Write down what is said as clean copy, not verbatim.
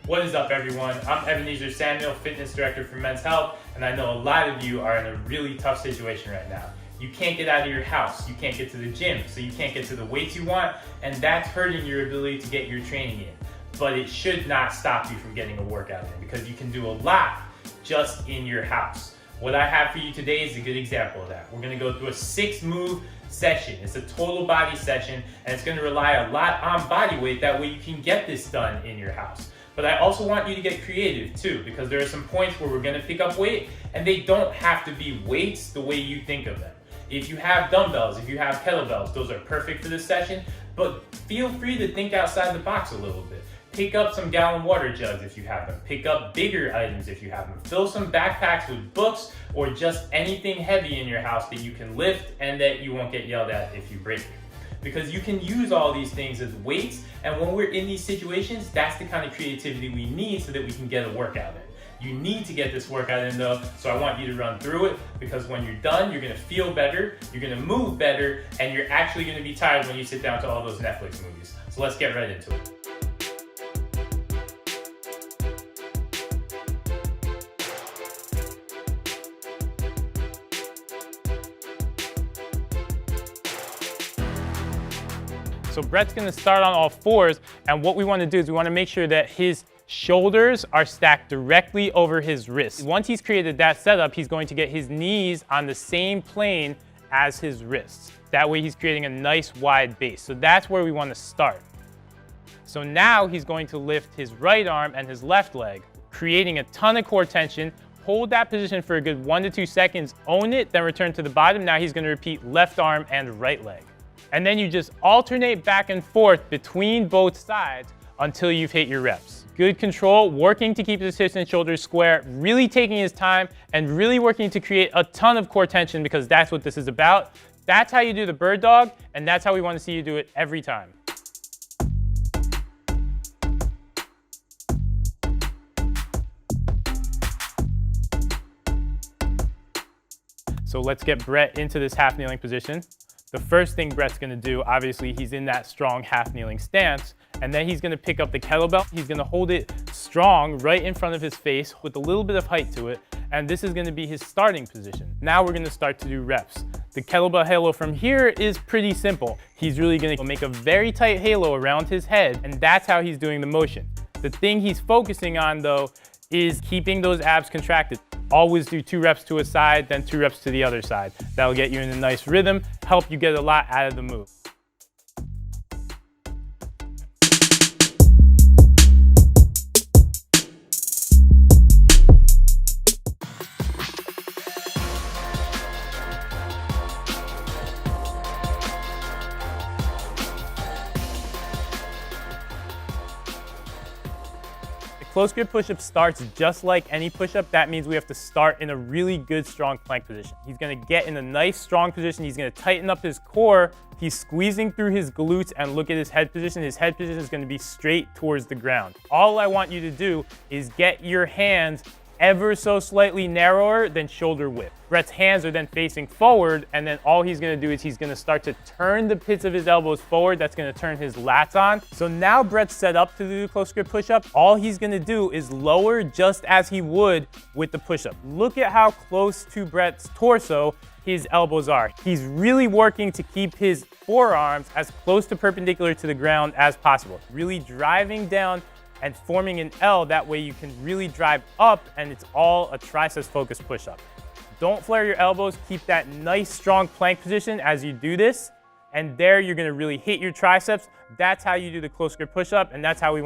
What is up, everyone? I'm Ebenezer Samuel, Fitness Director for Men's Health, and I know a lot of you are in a really tough situation right now. You can't get out of your house, you can't get to the gym, so you can't get to the weights you want, and that's hurting your ability to get your training in. But it should not stop you from getting a workout in, because you can do a lot just in your house. What I have for you today is a good example of that. We're gonna go through a 6-move session. It's a total body session, and it's gonna rely a lot on body weight. That way you can get this done in your house. But I also want you to get creative too, because there are some points where we're gonna pick up weight, and they don't have to be weights the way you think of them. If you have dumbbells, if you have kettlebells, those are perfect for this session, but feel free to think outside the box a little bit. Pick up some gallon water jugs if you have them. Pick up bigger items if you have them. Fill some backpacks with books or just anything heavy in your house that you can lift and that you won't get yelled at if you break it. Because you can use all these things as weights, and when we're in these situations, that's the kind of creativity we need so that we can get a workout in. You need to get this workout in though, so I want you to run through it, because when you're done, you're gonna feel better, you're gonna move better, and you're actually gonna be tired when you sit down to all those Netflix movies. So let's get right into it. So Brett's gonna start on all fours, and what we wanna do is we wanna make sure that his shoulders are stacked directly over his wrists. Once he's created that setup, he's going to get his knees on the same plane as his wrists. That way he's creating a nice wide base. So that's where we wanna start. So now he's going to lift his right arm and his left leg, creating a ton of core tension. Hold that position for a good 1 to 2 seconds, own it, then return to the bottom. Now he's gonna repeat left arm and right leg. And then you just alternate back and forth between both sides until you've hit your reps. Good control, working to keep his hips and shoulders square, really taking his time, and really working to create a ton of core tension, because that's what this is about. That's how you do the bird dog, and that's how we want to see you do it every time. So let's get Brett into this half kneeling position. The first thing Brett's gonna do, obviously, he's in that strong half kneeling stance, and then he's gonna pick up the kettlebell. He's gonna hold it strong right in front of his face with a little bit of height to it, and this is gonna be his starting position. Now we're gonna start to do reps. The kettlebell halo from here is pretty simple. He's really gonna make a very tight halo around his head, and that's how he's doing the motion. The thing he's focusing on though is keeping those abs contracted. Always do 2 reps to a side, then 2 reps to the other side. That'll get you in a nice rhythm, help you get a lot out of the move. Close grip push-up starts just like any push-up. That means we have to start in a really good, strong plank position. He's gonna get in a nice, strong position. He's gonna tighten up his core. He's squeezing through his glutes, and look at his head position. His head position is gonna be straight towards the ground. All I want you to do is get your hands ever so slightly narrower than shoulder width. Brett's hands are then facing forward, and then all he's gonna do is he's gonna start to turn the pits of his elbows forward. That's gonna turn his lats on. So now Brett's set up to do the close grip push-up. All he's gonna do is lower just as he would with the push-up. Look at how close to Brett's torso his elbows are. He's really working to keep his forearms as close to perpendicular to the ground as possible. Really driving down and forming an L. That way you can really drive up, and it's all a triceps focused push-up. Don't flare your elbows. Keep that nice strong plank position as you do this, and there you're gonna really hit your triceps. That's how you do the close grip push-up, and that's how we